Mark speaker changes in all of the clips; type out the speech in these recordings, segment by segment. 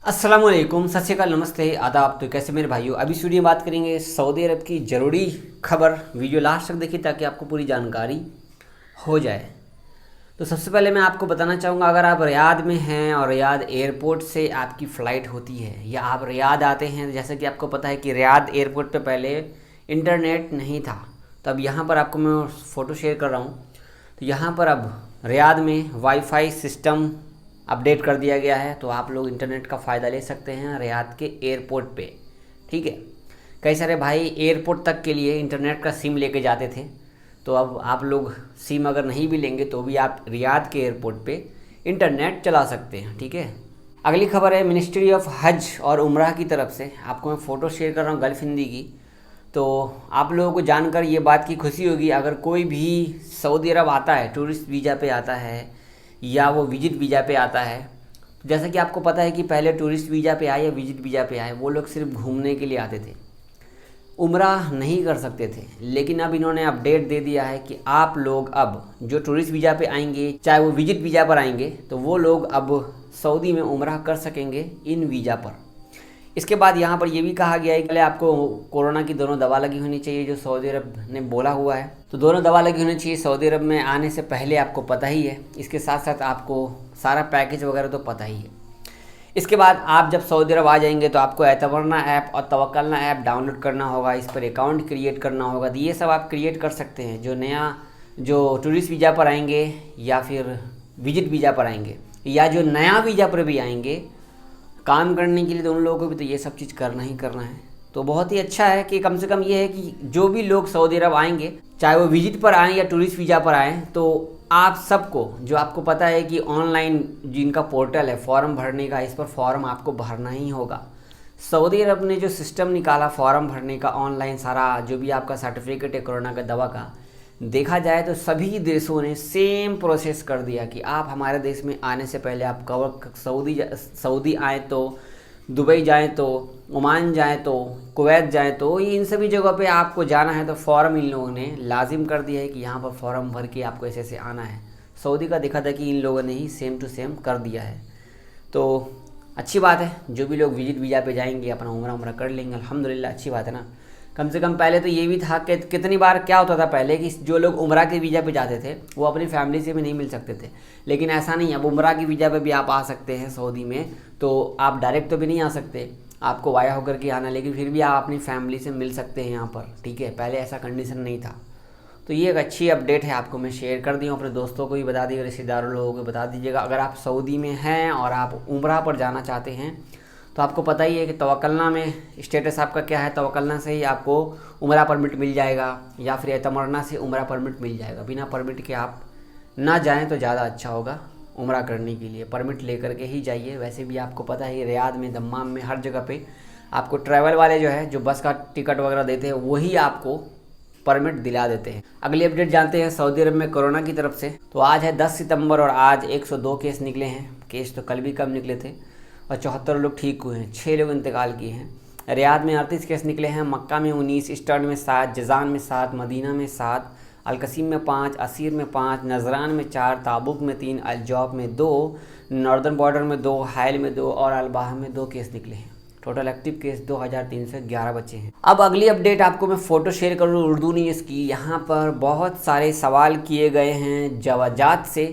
Speaker 1: अस्सलामुअलैकुम, सत श्री अकाल, नमस्ते, आदाब। तो कैसे मेरे भाइयों, अभी इस वीडियो में बात करेंगे सऊदी अरब की ज़रूरी खबर। वीडियो लास्ट तक देखिए ताकि आपको पूरी जानकारी हो जाए। तो सबसे पहले मैं आपको बताना चाहूँगा, अगर आप रियाद में हैं और रियाद एयरपोर्ट से आपकी फ़्लाइट होती है या आप रियाद आते हैं, जैसे कि आपको पता है कि रियाद एयरपोर्ट पे पहले इंटरनेट नहीं था। तो अब यहाँ पर आपको मैं फ़ोटो शेयर कर रहा हूँ। तो यहाँ पर अब रियाद में वाईफाई सिस्टम अपडेट कर दिया गया है, तो आप लोग इंटरनेट का फ़ायदा ले सकते हैं रियाद के एयरपोर्ट पे। ठीक है, कई सारे भाई एयरपोर्ट तक के लिए इंटरनेट का सिम लेके जाते थे, तो अब आप लोग सिम अगर नहीं भी लेंगे तो भी आप रियाद के एयरपोर्ट पे इंटरनेट चला सकते हैं। ठीक है, अगली खबर है मिनिस्ट्री ऑफ हज और उम्राह की तरफ से। आपको मैं फ़ोटो शेयर कर रहा हूँ गल्फ़ हिंदी की। तो आप लोगों को जानकर ये बात की खुशी होगी, अगर कोई भी सऊदी अरब आता है, टूरिस्ट वीज़ा पे आता है या वो विजिट वीज़ा पे आता है, तो जैसा कि आपको पता है कि पहले टूरिस्ट वीज़ा पे आए या विजिट वीज़ा पे आए वो लोग सिर्फ घूमने के लिए आते थे, उम्रा नहीं कर सकते थे। लेकिन अब इन्होंने अपडेट दे दिया है कि आप लोग अब जो टूरिस्ट वीज़ा पे आएंगे, चाहे वो विजिट वीज़ा पर आएंगे, तो वो लोग अब सऊदी में उम्रा कर सकेंगे इन वीज़ा पर। इसके बाद यहाँ पर ये भी कहा गया है कि पहले आपको कोरोना की दोनों दवा लगी होनी चाहिए, जो सऊदी अरब ने बोला हुआ है। तो दोनों दवा लगी होनी चाहिए सऊदी अरब में आने से पहले, आपको पता ही है। इसके साथ साथ आपको सारा पैकेज वगैरह तो पता ही है। इसके बाद आप जब सऊदी अरब आ जाएंगे तो आपको एतमरना ऐप और तवक्कलना ऐप डाउनलोड करना होगा, इस पर अकाउंट क्रिएट करना होगा। तो ये सब आप क्रिएट कर सकते हैं जो टूरिस्ट वीज़ा पर आएंगे या फिर विजिट वीज़ा पर आएंगे या जो नया वीज़ा पर भी आएंगे काम करने के लिए, तो उन लोगों को भी तो ये सब चीज़ करना ही करना है। तो बहुत ही अच्छा है कि कम से कम ये है कि जो भी लोग सऊदी अरब आएंगे, चाहे वो विजिट पर आएँ या टूरिस्ट वीज़ा पर आएँ, तो आप सबको, जो आपको पता है कि ऑनलाइन जिनका पोर्टल है फॉर्म भरने का, इस पर फॉर्म आपको भरना ही होगा। सऊदी अरब ने जो सिस्टम निकाला फॉर्म भरने का ऑनलाइन, सारा जो भी आपका सर्टिफिकेट है कोरोना का दवा का, देखा जाए तो सभी देशों ने सेम प्रोसेस कर दिया कि आप हमारे देश में आने से पहले आप सऊदी आए तो, दुबई जाएं तो, ओमान जाएं तो, कुवैत जाएं तो, इन सभी जगहों पे आपको जाना है तो फॉर्म इन लोगों ने लाजिम कर दिया है कि यहाँ पर फॉर्म भर के आपको ऐसे ऐसे आना है। सऊदी का देखा था कि इन लोगों ने ही सेम टू सेम कर दिया है। तो अच्छी बात है, जो भी लोग विजिट वीज़ा पे जाएंगे अपना उम्रा कर लेंगे, अल्हम्दुलिल्लाह, अच्छी बात है ना। कम से कम पहले तो ये भी था कि कितनी बार क्या होता था पहले कि जो लोग उम्रा के वीज़ा पे जाते थे वो अपनी फैमिली से भी नहीं मिल सकते थे, लेकिन ऐसा नहीं है। अब उम्रा की वीज़ा पे भी आप आ सकते हैं सऊदी में। तो आप डायरेक्ट तो भी नहीं आ सकते, आपको वाया होकर के आना, लेकिन फिर भी आप अपनी फैमिली से मिल सकते हैं यहाँ पर। ठीक है, पहले ऐसा कंडीशन नहीं था। तो ये एक अच्छी अपडेट है, आपको मैं शेयर कर दी हूँ। अपने दोस्तों को भी बता दीजिएगा, रिश्तेदारों लोगों को बता दीजिएगा। अगर आप सऊदी में हैं और आप उम्रा पर जाना चाहते हैं तो आपको पता ही है कि तवक्कलना में स्टेटस आपका क्या है। तवक्कलना से ही आपको उम्रा परमिट मिल जाएगा या फिर एतमरना से उम्रा परमिट मिल जाएगा। बिना परमिट के आप ना जाएं तो ज़्यादा अच्छा होगा उम्रा करने के लिए। परमिट लेकर के ही जाइए। वैसे भी आपको पता है रियाद में, दम्माम में, हर जगह पे आपको ट्रैवल वाले जो है, जो बस का टिकट वगैरह देते हैं, वही आपको परमिट दिला देते हैं। अगली अपडेट जानते हैं सऊदी अरब में कोरोना की तरफ से। तो आज है 10 सितंबर और आज 102 केस निकले हैं। केस तो कल भी कम निकले थे और 74 लोग ठीक हुए हैं, 6 लोग इंतकाल किए हैं। रियाद में 38 केस निकले हैं, मक्का में 19, ईस्टर्न में 7, जज़ान में 7, मदीना में 7, अलकसीम में 5, असीर में 5, नजरान में 4, ताबुक में 3, अलजौब में 2, नॉर्दर्न बॉर्डर में 2, हाइल में 2 और अलबाह में 2 केस निकले हैं। टोटल एक्टिव केस 2311 बचे हैं। अब अगली अपडेट आपको मैं फ़ोटो शेयर करूँ उर्दू न्यूज़ की। यहाँ पर बहुत सारे सवाल किए गए हैं जवाजात से।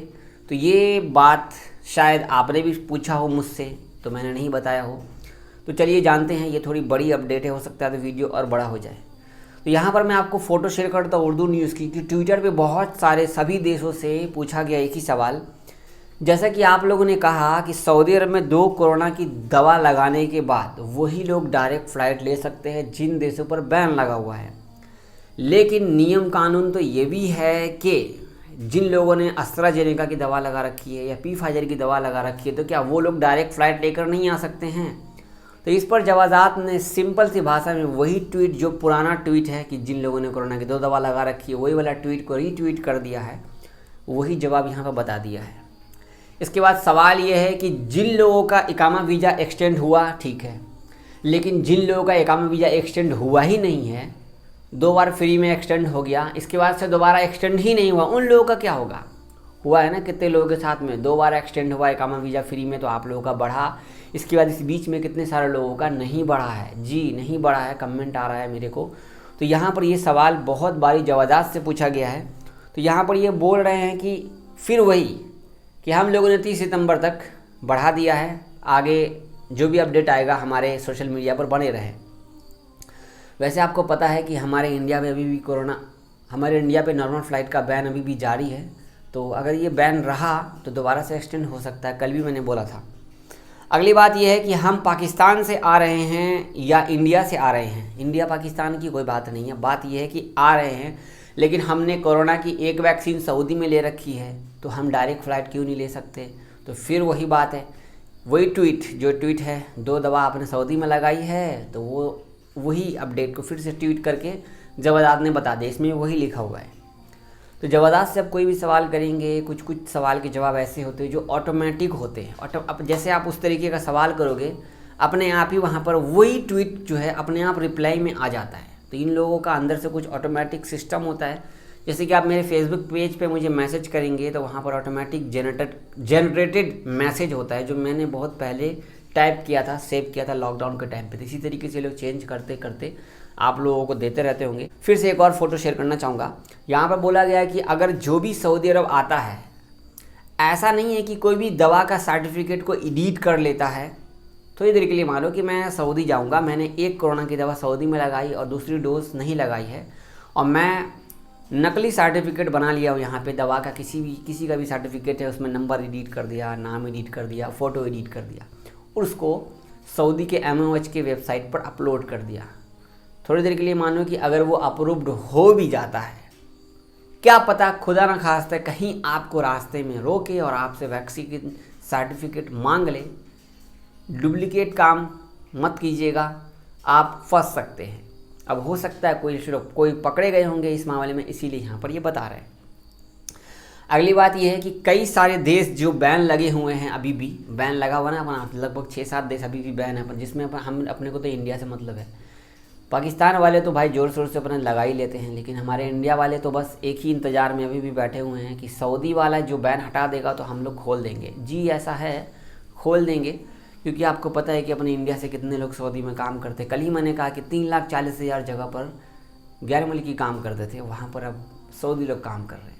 Speaker 1: तो ये बात शायद आपने भी पूछा हो मुझसे, तो मैंने नहीं बताया हो। तो चलिए जानते हैं, ये थोड़ी बड़ी अपडेट है, हो सकता है तो वीडियो और बड़ा हो जाए। तो यहाँ पर मैं आपको फ़ोटो शेयर करता हूँ उर्दू न्यूज़ की कि ट्विटर पे बहुत सारे सभी देशों से पूछा गया एक ही सवाल। जैसा कि आप लोगों ने कहा कि सऊदी अरब में 2 कोरोना की दवा लगाने के बाद वही लोग डायरेक्ट फ़्लाइट ले सकते हैं जिन देशों पर बैन लगा हुआ है। लेकिन नियम कानून तो ये भी है कि जिन लोगों ने एस्ट्राजेनेका की दवा लगा रखी है या फाइजर की दवा लगा रखी है, तो क्या वो लोग डायरेक्ट फ़्लाइट लेकर नहीं आ सकते हैं? तो इस पर जवाजात ने सिंपल सी भाषा में वही ट्वीट, जो पुराना ट्वीट है कि जिन लोगों ने कोरोना की 2 दवा लगा रखी है, वही वाला ट्वीट को रीट्वीट कर दिया है। वही जवाब यहाँ पर बता दिया है। इसके बाद सवाल ये है कि जिन लोगों का इकामा वीज़ा एक्सटेंड हुआ ठीक है, लेकिन जिन लोगों का इकामा वीज़ा एक्सटेंड हुआ ही नहीं है, 2 बार फ्री में एक्सटेंड हो गया, इसके बाद से दोबारा एक्सटेंड ही नहीं हुआ, उन लोगों का क्या होगा? हुआ है ना कितने लोगों के साथ में, 2 बार एक्सटेंड हुआ है इकामा वीज़ा फ्री में, तो आप लोगों का बढ़ा। इसके बाद इस बीच में कितने सारे लोगों का नहीं बढ़ा है, जी नहीं बढ़ा है, कमेंट आ रहा है मेरे को। तो यहाँ पर ये सवाल बहुत बारी जवादात से पूछा गया है। तो यहाँ पर ये बोल रहे हैं कि फिर वही कि हम लोगों ने 30 सितंबर तक बढ़ा दिया है, आगे जो भी अपडेट आएगा हमारे सोशल मीडिया पर बने रहें। वैसे आपको पता है कि हमारे इंडिया में अभी भी हमारे इंडिया पे नॉर्मल फ़्लाइट का बैन अभी भी जारी है। तो अगर ये बैन रहा तो दोबारा से एक्सटेंड हो सकता है, कल भी मैंने बोला था। अगली बात यह है कि हम पाकिस्तान से आ रहे हैं या इंडिया से आ रहे हैं, इंडिया पाकिस्तान की कोई बात नहीं है, बात यह है कि आ रहे हैं, लेकिन हमने कोरोना की एक वैक्सीन सऊदी में ले रखी है, तो हम डायरेक्ट फ़्लाइट क्यों नहीं ले सकते। तो फिर वही बात है, वही ट्वीट है, 2 दवा आपने सऊदी में लगाई है, तो वो वही अपडेट को फिर से ट्वीट करके जवादात ने बता दिया, इसमें वही लिखा हुआ है। तो जवादात से अब कोई भी सवाल करेंगे, कुछ सवाल के जवाब ऐसे होते हैं जो ऑटोमेटिक होते हैं। अब जैसे आप उस तरीके का सवाल करोगे, अपने आप ही वहाँ पर वही ट्वीट जो है अपने आप रिप्लाई में आ जाता है। तो इन लोगों का अंदर से कुछ ऑटोमेटिक सिस्टम होता है। जैसे कि आप मेरे फेसबुक पेज पे मुझे मैसेज करेंगे तो वहाँ पर ऑटोमेटिक जनरेटेड मैसेज होता है, जो मैंने बहुत पहले टाइप किया था, सेव किया था लॉकडाउन के टाइम पे। तो इसी तरीके से लोग चेंज करते करते आप लोगों को देते रहते होंगे। फिर से एक और फ़ोटो शेयर करना चाहूँगा। यहाँ पर बोला गया है कि अगर जो भी सऊदी अरब आता है, ऐसा नहीं है कि कोई भी दवा का सर्टिफिकेट को एडिट कर लेता है। तो इधर के लिए मान लो कि मैं सऊदी जाऊँगा, मैंने एक कोरोना की दवा सऊदी में लगाई और दूसरी डोज नहीं लगाई है, और मैं नकली सर्टिफिकेट बना लिया हूँ यहाँ पे दवा का, किसी का भी सर्टिफिकेट है, उसमें नंबर एडिट कर दिया, नाम एडिट कर दिया, फ़ोटो एडिट कर दिया और उसको सऊदी के MOH के वेबसाइट पर अपलोड कर दिया। थोड़ी देर के लिए मानो कि अगर वो अप्रूव्ड हो भी जाता है, क्या पता खुदा न खास्ता कहीं आपको रास्ते में रोके और आपसे वैक्सीन सर्टिफिकेट मांग ले। डुप्लीकेट काम मत कीजिएगा, आप फंस सकते हैं। अब हो सकता है कोई पकड़े गए होंगे इस मामले में, इसीलिए यहाँ पर ये बता रहे हैं। अगली बात यह है कि कई सारे देश जो बैन लगे हुए हैं, अभी भी बैन लगा हुआ ना अपना, लगभग 6-7 देश अभी भी बैन है, जिसमें हम अपने को तो इंडिया से मतलब है। पाकिस्तान वाले तो भाई ज़ोर शोर से अपना लगा ही लेते हैं, लेकिन हमारे इंडिया वाले तो बस एक ही इंतज़ार में अभी भी बैठे हुए हैं कि सऊदी वाला जो बैन हटा देगा तो हम लोग खोल देंगे। जी ऐसा है, खोल देंगे, क्योंकि आपको पता है कि अपने इंडिया से कितने लोग सऊदी में काम करते। कल ही मैंने कहा कि 3,40,000 जगह पर गैर मुल्की काम करते थे, वहाँ पर अब सऊदी लोग काम कर रहे हैं।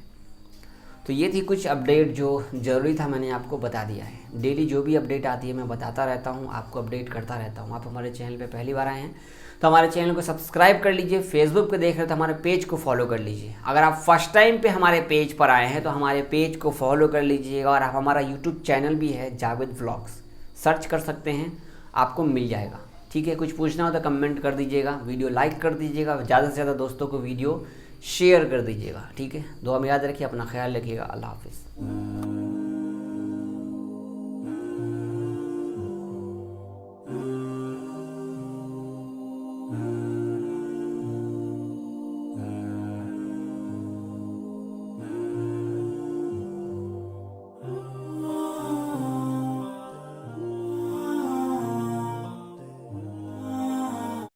Speaker 1: तो ये थी कुछ अपडेट जो ज़रूरी था, मैंने आपको बता दिया है। डेली जो भी अपडेट आती है मैं बताता रहता हूँ, आपको अपडेट करता रहता हूँ। आप हमारे चैनल पे पहली बार आए हैं तो हमारे चैनल को सब्सक्राइब कर लीजिए। फेसबुक पे देख रहे तो हमारे पेज को फॉलो कर लीजिए। अगर आप फर्स्ट टाइम पे हमारे पेज पर आए हैं तो हमारे पेज को फॉलो कर लीजिएगा। और आप हमारा यूट्यूब चैनल भी है जावेद व्लॉग्स, सर्च कर सकते हैं, आपको मिल जाएगा। ठीक है, कुछ पूछना हो तो कमेंट कर दीजिएगा, वीडियो लाइक कर दीजिएगा, ज़्यादा से ज़्यादा दोस्तों को वीडियो शेयर कर दीजिएगा। ठीक है, दुआ में याद रखिए, अपना ख्याल रखिएगा। अल्लाह हाफिज़।